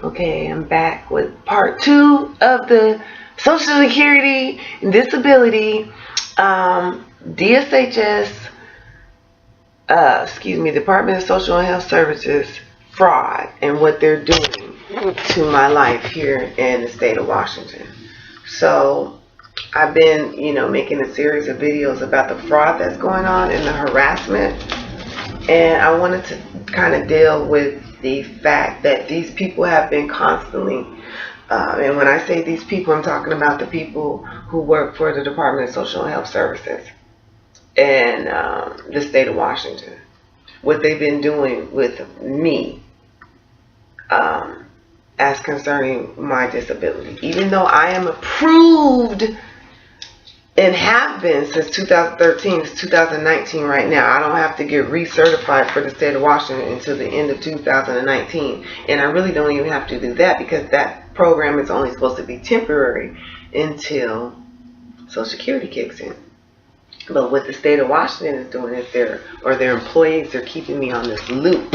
Okay, I'm back with part 2 of the Social Security and Disability DSHS, Department of Social and Health Services fraud and what they're doing to my life here in the state of Washington. So I've been, making a series of videos about the fraud that's going on and the harassment. And I wanted to kind of deal with the fact that these people have been constantly, and when I say these people, I'm talking about the people who work for the Department of Social and Health Services in the state of Washington. What they've been doing with me as concerning my disability. Even though I am approved and have been since 2013, it's 2019 right now. I don't have to get recertified for the state of Washington until the end of 2019. And I really don't even have to do that because that program is only supposed to be temporary until Social Security kicks in. But what the state of Washington is doing is their employees are keeping me on this loop.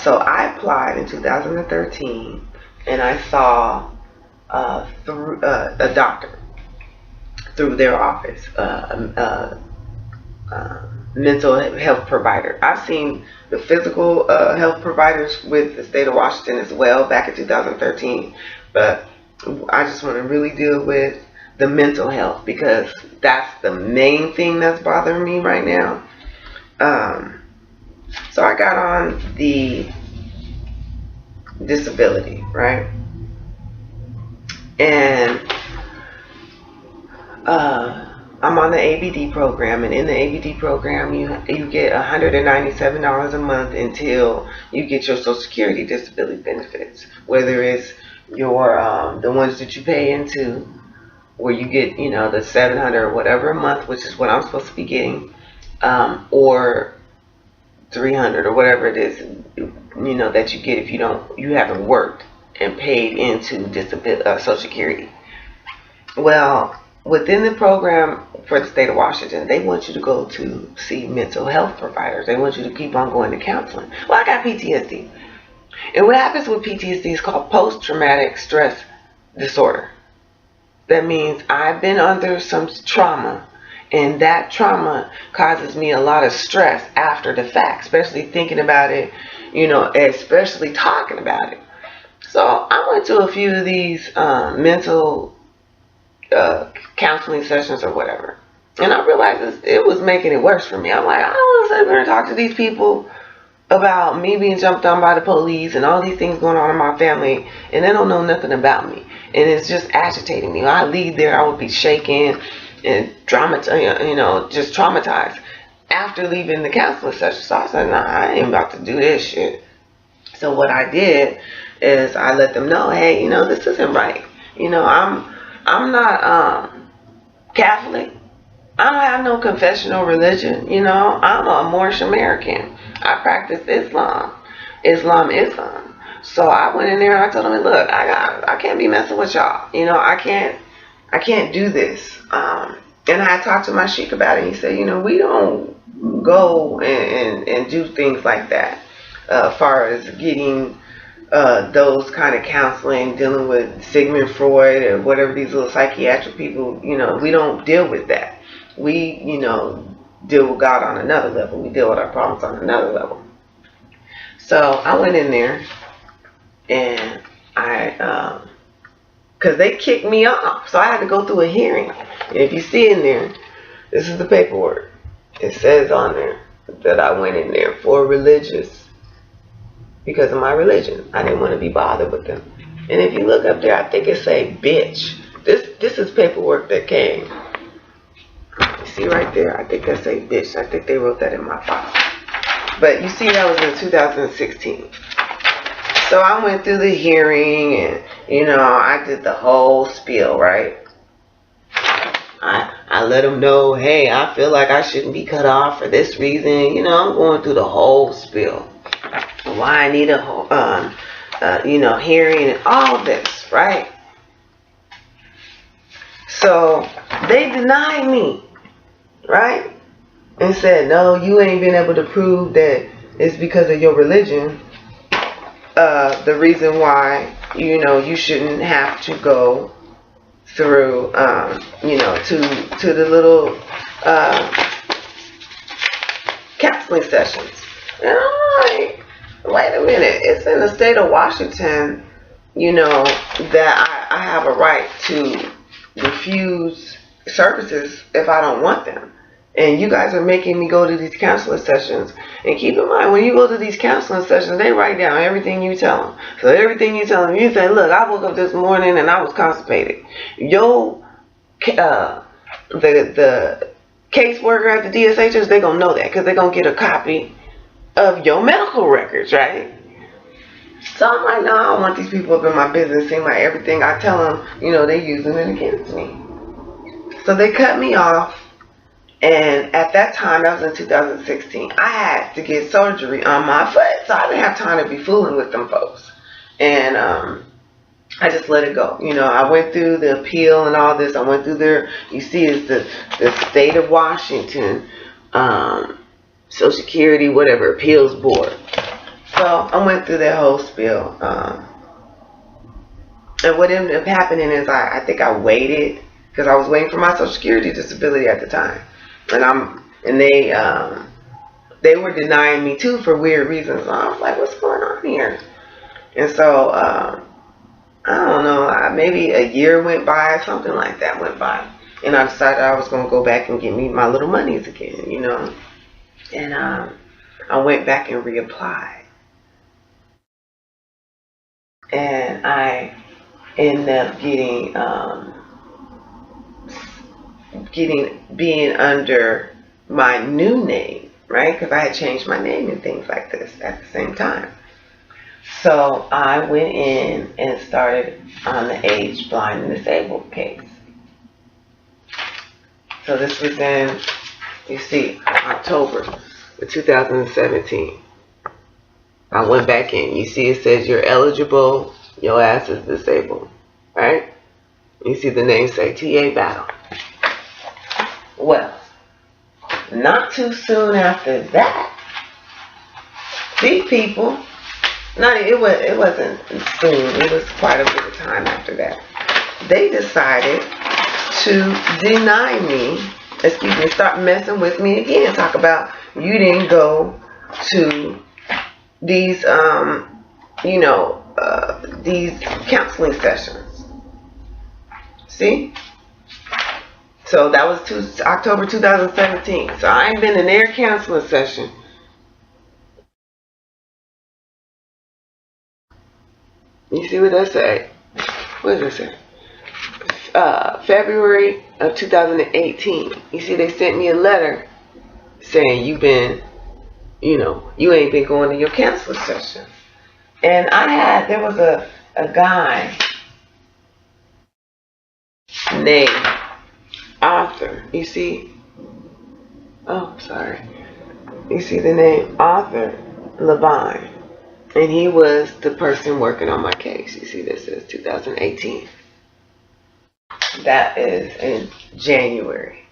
So I applied in 2013 and I saw through a doctor through their office, mental health provider. I've seen the physical health providers with the state of Washington as well back in 2013, but I just want to really deal with the mental health because that's the main thing that's bothering me right now. So I got on the disability, right? And I'm on the ABD program, and in the ABD program, you get $197 a month until you get your Social Security disability benefits. Whether it's your the ones that you pay into, where you get the $700 or whatever a month, which is what I'm supposed to be getting, or $300 or whatever it is, that you get if you haven't worked and paid into Social Security. Well, within the program for the state of Washington, they want you to go to see mental health providers. They want you to keep on going to counseling. Well, I got PTSD. And what happens with PTSD is called post-traumatic stress disorder. That means I've been under some trauma, and that trauma causes me a lot of stress after the fact, especially thinking about it, especially talking about it. So I went to a few of these mental counseling sessions or whatever, and I realized it was making it worse for me. I'm like, I don't want to sit there and talk to these people about me being jumped on by the police and all these things going on in my family, and they don't know nothing about me, and it's just agitating me. I leave there, I would be shaking and just traumatized after leaving the counseling session. So I said, nah, I ain't about to do this shit. So what I did is I let them know, hey, this isn't right. I'm not Catholic. I don't have no confessional religion. I'm a Moorish American. I practice Islam. So I went in there and I told them, look, I can't be messing with y'all. I can't do this. And I talked to my sheik about it. He said, we don't go and do things like that. As far as getting those kind of counseling, dealing with Sigmund Freud or whatever these little psychiatric people, we don't deal with that. We, deal with God on another level. We deal with our problems on another level. So I went in there and because they kicked me off. So I had to go through a hearing. And if you see in there, this is the paperwork. It says on there that I went in there for religious, because of my religion. I didn't want to be bothered with them. And if you look up there, I think it say bitch. This is paperwork that came. You see right there? I think that say bitch. I think they wrote that in my file. But you see, that was in 2016. So I went through the hearing and, I did the whole spiel, right? I let them know, hey, I feel like I shouldn't be cut off for this reason. I'm going through the whole spiel. Why I need a hearing and all of this, right? So they denied me, right? And said, no, you ain't been able to prove that it's because of your religion. the reason why, you shouldn't have to go through, to the little counseling sessions. And I'm like, wait a minute, it's in the state of Washington, that I have a right to refuse services if I don't want them. And you guys are making me go to these counseling sessions. And keep in mind, when you go to these counseling sessions, they write down everything you tell them. So everything you tell them, you say, look, I woke up this morning and I was constipated. The caseworker at the DSHS, they're going to know that because they're going to get a copy of your medical records, right? So I'm like, no, I don't want these people up in my business. Seem like everything I tell them, they're using it against me. So they cut me off. And at that time, that was in 2016, I had to get surgery on my foot. So I didn't have time to be fooling with them folks. And I just let it go. I went through the appeal and all this. I went through you see, it's the state of Washington, Social Security, whatever, appeals board. So I went through that whole spiel. And what ended up happening is I think I waited because I was waiting for my Social Security disability at the time. And they were denying me too for weird reasons. So I was like, what's going on here? And so, I don't know, maybe a year went by, something like that went by. And I decided I was going to go back and get me my little monies again, And I went back and reapplied. And I ended up being under my new name, right? Because I had changed my name and things like this at the same time. So I went in and started on the age blind and disabled case. So this was in, you see, October of 2017. I went back in. You see it says you're eligible, your ass is disabled, right? You see the name say TA Battle. Well, not too soon after that, these people, it wasn't soon, it was quite a bit of time after that, they decided to deny me, start messing with me again, talk about you didn't go to these, these counseling sessions. See? So that was October 2017. So I ain't been in their counseling session. You see what that say? What does it say? February of 2018. You see they sent me a letter saying you ain't been going to your counseling session. And there was a guy named Arthur. You see? Oh, sorry. You see the name Arthur Levine. And he was the person working on my case. You see this is 2018. That is in January.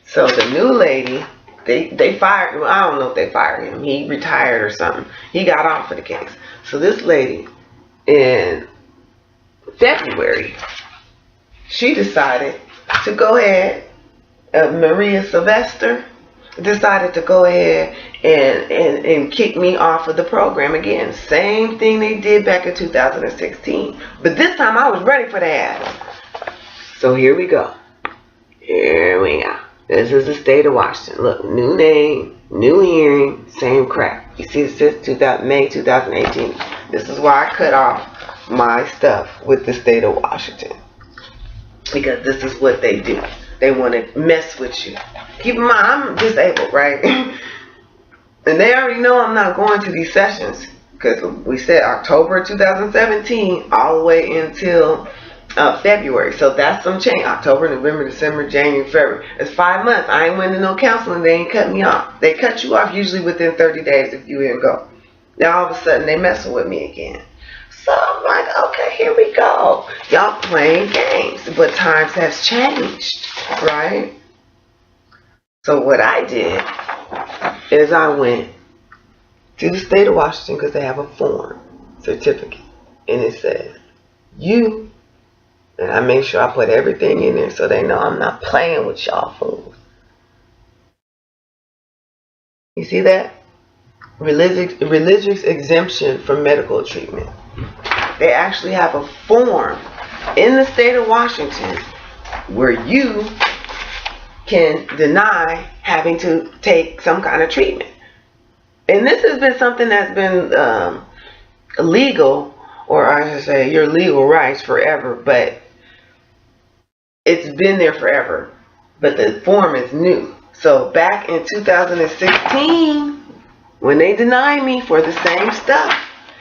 So the new lady, they fired him. I don't know if they fired him. He retired or something. He got off of the case. So this lady in February, she decided to go ahead, Maria Sylvester decided to go ahead and kick me off of the program again. Same thing they did back in 2016. But this time I was ready for that. So here we go. Here we go. This is the state of Washington. Look, new name, new hearing, same crap. You see it says May 2018. This is why I cut off my stuff with the state of Washington. Because this is what they do. They want to mess with you. Keep in mind, I'm disabled, right? And they already know I'm not going to these sessions. Because we said October 2017 all the way until February. So that's some change. October, November, December, January, February. It's 5 months. I ain't went to no counseling. They ain't cut me off. They cut you off usually within 30 days if you didn't go. Now all of a sudden they messing with me again. So I'm like, okay, here we go. Y'all playing games. But times has changed, right? So what I did is I went to the state of Washington because they have a form. certificate. And it says, you, and I make sure I put everything in there so they know I'm not playing with y'all fools. You see that? Religious exemption from medical treatment. They actually have a form in the state of Washington where you can deny having to take some kind of treatment. And this has been something that's been illegal, or I should say your legal rights forever, but it's been there forever. But the form is new. So back in 2016, when they denied me for the same stuff,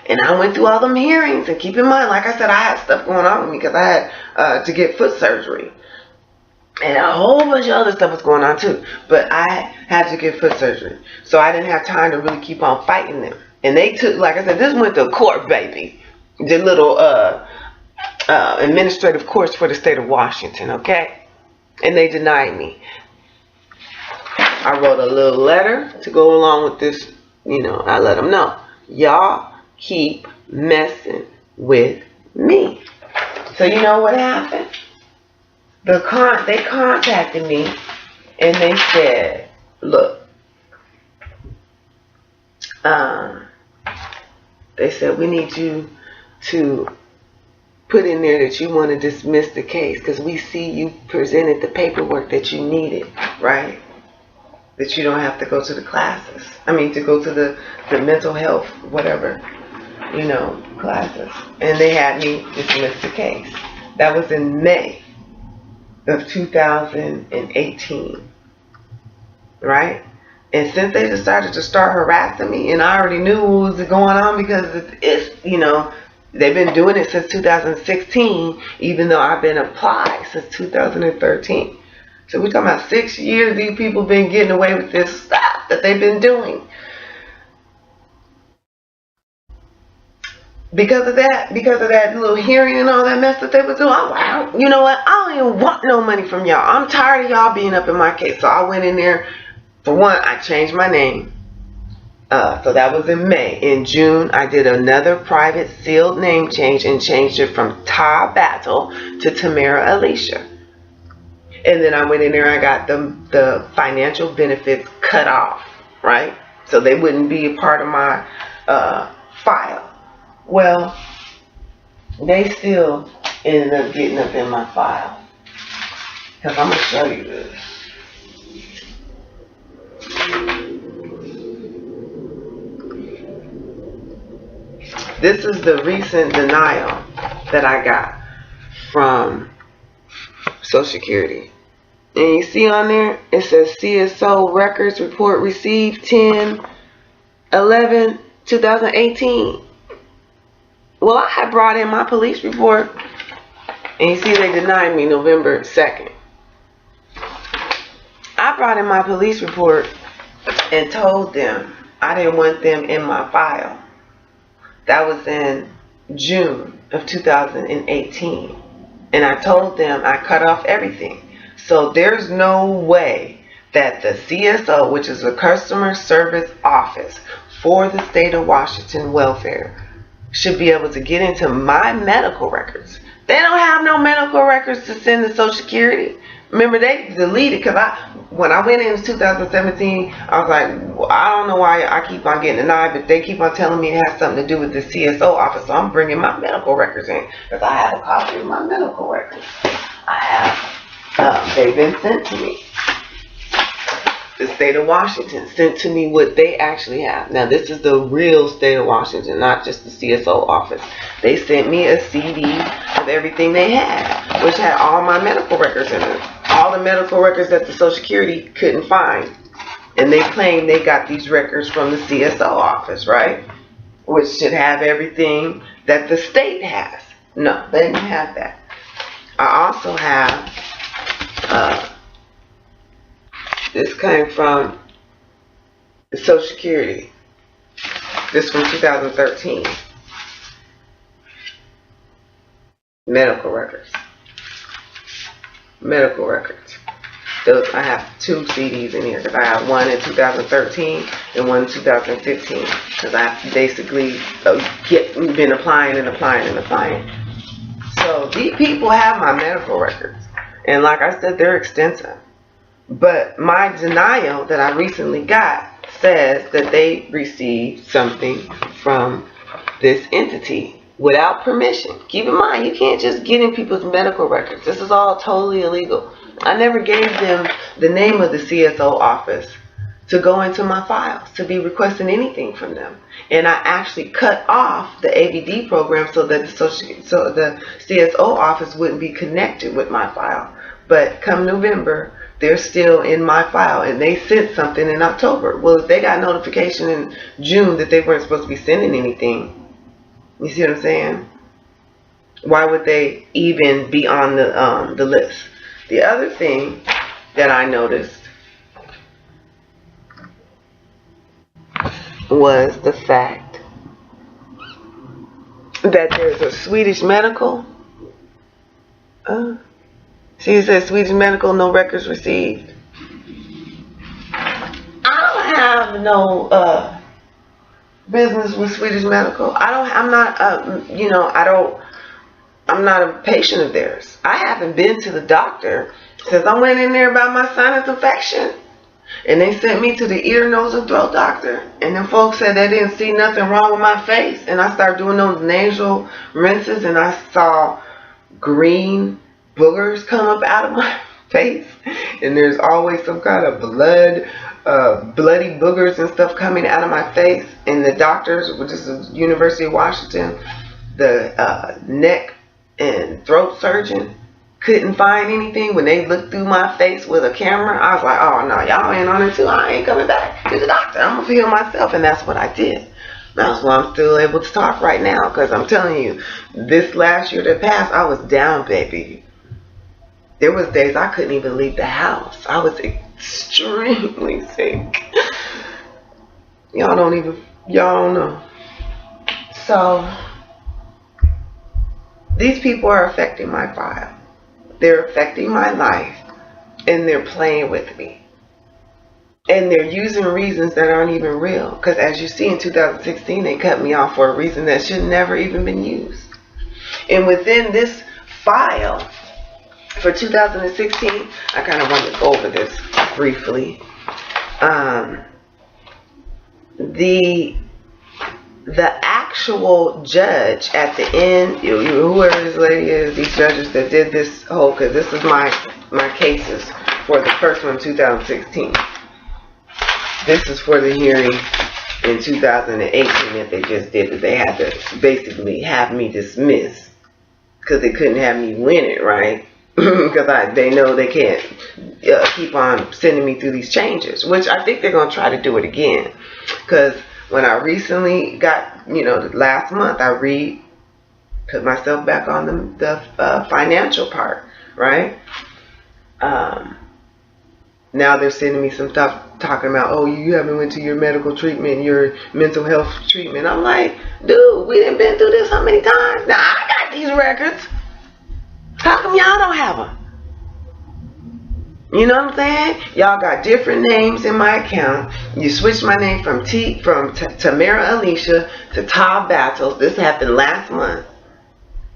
and I went through all them hearings, and keep in mind, like I said, I had stuff going on with me because I had to get foot surgery. And a whole bunch of other stuff was going on too. But I had to get foot surgery. So I didn't have time to really keep on fighting them. And they took, like I said, this went to court, baby. The little administrative courts for the state of Washington, okay? And they denied me. I wrote a little letter to go along with this. I let them know. Y'all keep messing with me. So you know what happened? They contacted me and they said, look, they said, we need you to put in there that you want to dismiss the case because we see you presented the paperwork that you needed, right? That you don't have to go to the classes. To go to the mental health, whatever, classes. And they had me dismiss the case. That was in May of 2018, right? And since they decided to start harassing me, and I already knew what was going on because it's they've been doing it since 2016, even though I've been applied since 2013. So we're talking about 6 years these people been getting away with this stuff that they've been doing. Because of that little hearing and all that mess that they was doing, I'm like, you know what? I don't even want no money from y'all. I'm tired of y'all being up in my case. So I went in there. For one, I changed my name. So that was in May. In June, I did another private sealed name change and changed it from Ta Battle to Tamara Alicia. And then I went in there and I got the financial benefits cut off, right? So they wouldn't be a part of my file. Well, they still ended up getting up in my file. Because I'm going to show you this. This is the recent denial that I got from Social Security. And you see on there, it says CSO records report received 10/11/2018. Well, I had brought in my police report, and you see they denied me November 2nd. I brought in my police report and told them I didn't want them in my file. That was in June of 2018. And I told them I cut off everything. So there's no way that the CSO, which is a customer service office for the state of Washington welfare, should be able to get into my medical records. They don't have no medical records to send to Social Security. Remember, they deleted, because when I went in 2017, I was like, well, I don't know why I keep on getting denied, but they keep on telling me it has something to do with the CSO office, so I'm bringing my medical records in, because I have a copy of my medical records. I have, they've been sent to me. The state of Washington sent to me what they actually have. Now, this is the real state of Washington, not just the CSO office. They sent me a CD of everything they had, which had all my medical records in it. All the medical records that the Social Security couldn't find. And they claim they got these records from the CSO office, right? Which should have everything that the state has. No, they didn't have that. I also have... this came from the Social Security. This from 2013. Medical records. Medical records. Those, I have 2 CDs in here because I have one in 2013 and one in 2015 because I've basically been applying and applying and applying. So these people have my medical records, and like I said, they're extensive. But my denial that I recently got says that they received something from this entity without permission. Keep in mind, you can't just get in people's medical records. This is all totally illegal. I never gave them the name of the CSO office to go into my files, to be requesting anything from them. And I actually cut off the ABD program so that the CSO office wouldn't be connected with my file. But come November, they're still in my file, and they sent something in October. Well, if they got notification in June that they weren't supposed to be sending anything, you see what I'm saying? Why would they even be on the list? The other thing that I noticed was the fact that there's a Swedish medical. See, it says Swedish medical, no records received. I don't have no business with Swedish medical. I'm not a patient of theirs. I haven't been to the doctor since I went in there about my sinus infection. And they sent me to the ear, nose, and throat doctor. And then folks said they didn't see nothing wrong with my face. And I started doing those nasal rinses, and I saw green boogers come up out of my face. And there's always some kind of bloody boogers and stuff coming out of my face. And the doctors, which is the University of Washington, the neck and throat surgeon, couldn't find anything. When they looked through my face with a camera, I was like, oh no, y'all ain't on it too. I ain't coming back to the doctor. I'm gonna feel myself. And that's what I did. That's why I'm still able to talk right now, because I'm telling you, this last year that passed, I was down, baby. There was days I couldn't even leave the house. I was extremely sick. Y'all don't know. So these people are affecting my file. They're affecting my life, and they're playing with me. And they're using reasons that aren't even real. Because as you see, in 2016, they cut me off for a reason that should never even been used. And within this file for 2016, I kind of want to go over this briefly. The actual judge at the end, whoever this lady is, these judges that did this whole, because this is my cases for the first one, 2016. This is for the hearing in 2018 that they just did, that they had to basically have me dismissed because they couldn't have me win it, right? Because they know they can't keep on sending me through these changes, which I think they're going to try to do it again. Because when I recently got, last month, I put myself back on the financial part, right? Now they're sending me some stuff talking about, oh, you haven't went to your medical treatment, your mental health treatment. I'm like, dude, we done been through this how many times? Now, I got these records. How come y'all don't have them? You know what I'm saying? Y'all got different names in my account. You switched my name from Tamara Alicia to Todd Battles. This happened last month.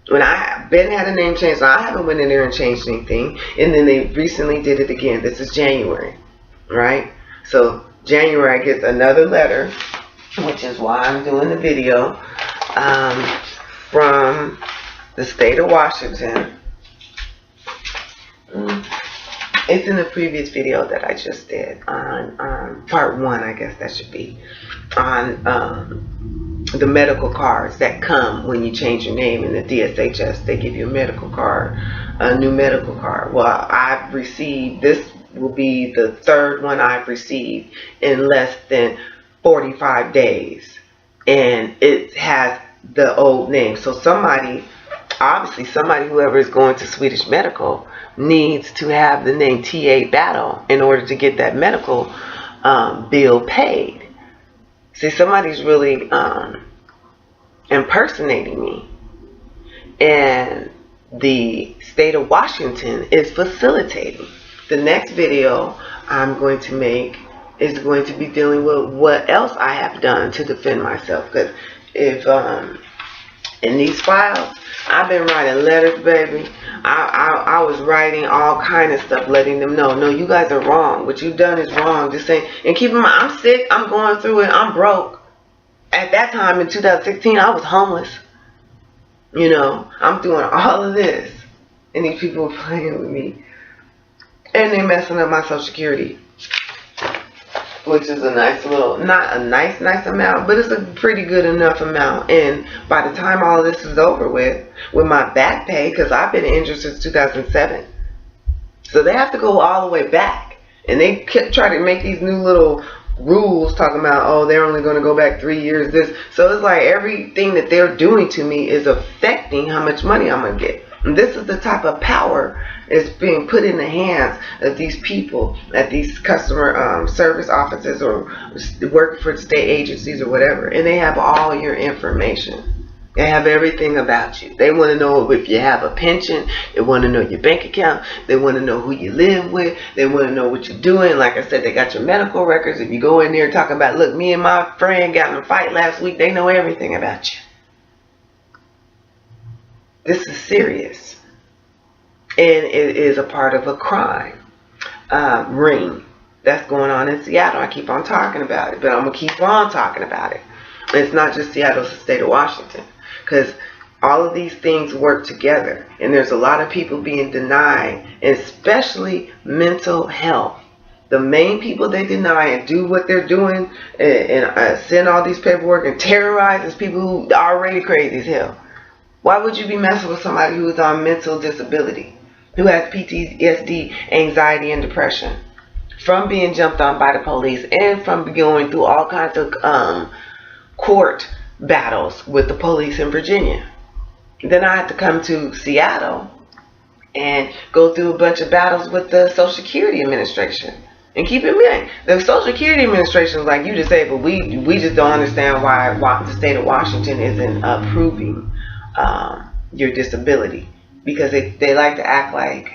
When Ben had a name change, so I haven't went in there and changed anything. And then they recently did it again. This is January, right? So January I get another letter, which is why I'm doing the video, from the state of Washington. It's in the previous video that I just did on part 1, I guess that should be, on the medical cards that come when you change your name in the DSHS. They give you a medical card, a new medical card. Well, I've received, this will be the 3rd one I've received in less than 45 days. And it has the old name. So obviously somebody, whoever is going to Swedish Medical, needs to have the name T.A. Battle in order to get that medical bill paid. See, somebody's really impersonating me. And the state of Washington is facilitating. The next video I'm going to make is going to be dealing with what else I have done to defend myself. Because if in these files, I've been writing letters, baby. I was writing all kind of stuff, letting them know, no, you guys are wrong. What you've done is wrong. Just saying, and keep in mind, I'm sick. I'm going through it. I'm broke. At that time in 2016, I was homeless. You know, I'm doing all of this, and these people are playing with me, and they're messing up my Social Security, which is a nice little, not a nice amount, but it's a pretty good enough amount. And by the time all of this is over with my back pay, because I've been injured since 2007, so they have to go all the way back, and they try to make these new little rules talking about, oh, they're only going to go back 3 years, this. So it's like everything that they're doing to me is affecting how much money I'm going to get. And this is the type of power is being put in the hands of these people at these customer service offices or working for state agencies or whatever. And they have all your information. They have everything about you. They want to know if you have a pension. They want to know your bank account. They want to know who you live with. They want to know what you're doing. Like I said, they got your medical records. If you go in there talking about, look, me and my friend got in a fight last week, they know everything about you. This is serious. And it is a part of a crime ring that's going on in Seattle. I keep on talking about it, but I'm going to keep on talking about it. It's not just Seattle, it's the state of Washington. Because all of these things work together. And there's a lot of people being denied, especially mental health. The main people they deny and do what they're doing and send all these paperwork and terrorize is people who are already crazy as hell. Why would you be messing with somebody who is on mental disability, who has PTSD, anxiety, and depression from being jumped on by the police and from going through all kinds of court battles with the police in Virginia? Then I had to come to Seattle and go through a bunch of battles with the Social Security Administration. And keep in mind, the Social Security Administration is like, you disabled. We just don't understand why the state of Washington isn't approving your disability, because they like to act like,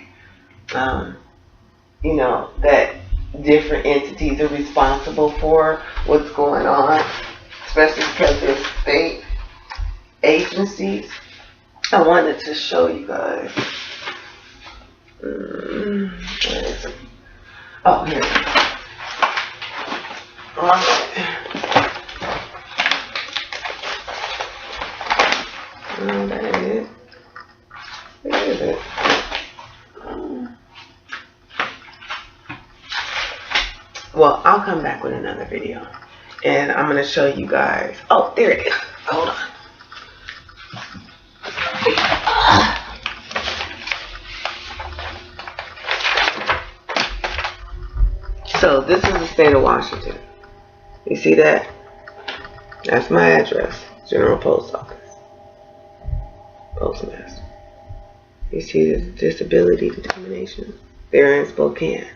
you know, that different entities are responsible for what's going on, especially because they're state agencies. I wanted to show you guys. Where is it? Oh, here. Oh, that ain't it. Where is it? Well, I'll come back with another video. And I'm going to show you guys. Oh, there it is. Hold on. So this is the state of Washington. You see that? That's my address. General Post Office. Postmaster. You see the disability determination? They're in Spokane.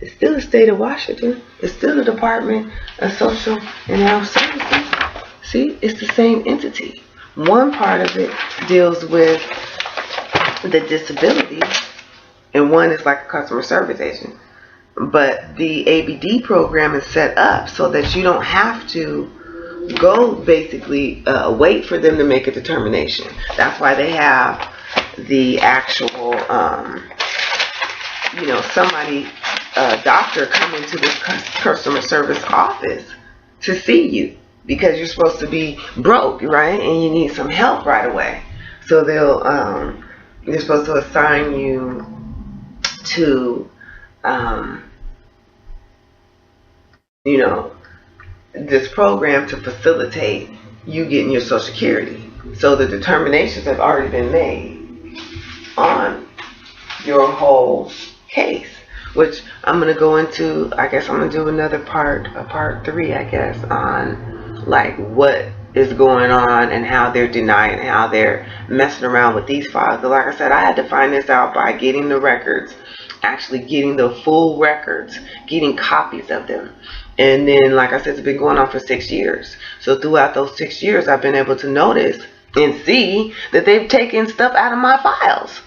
It's still the state of Washington. It's still the Department of Social and Health Services. See, it's the same entity. One part of it deals with the disability, and one is like a customer service agent. But the ABD program is set up so that you don't have to go basically wait for them to make a determination. That's why they have the actual, you know, somebody, a doctor come into this customer service office to see you because you're supposed to be broke, right? And you need some help right away. So they're supposed to assign you to, you know, this program to facilitate you getting your Social Security. So the determinations have already been made on your whole case, which I'm going to go into. I guess I'm going to do another part, a part 3, I guess, on like what is going on and how they're denying, how they're messing around with these files. But like I said, I had to find this out by getting the records, actually getting the full records, getting copies of them. And then, like I said, it's been going on for 6 years. So throughout those 6 years, I've been able to notice and see that they've taken stuff out of my files.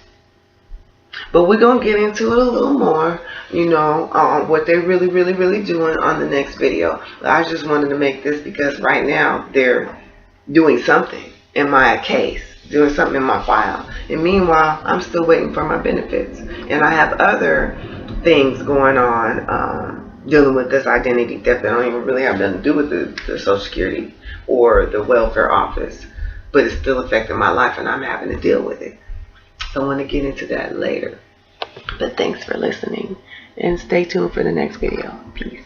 But we're going to get into it a little more, you know, what they're really doing on the next video. I just wanted to make this because right now they're doing something in my case, doing something in my file. And meanwhile, I'm still waiting for my benefits. And I have other things going on dealing with this identity theft that don't even really have nothing to do with the Social Security or the welfare office. But it's still affecting my life and I'm having to deal with it. So I want to get into that later. But thanks for listening and stay tuned for the next video. Peace.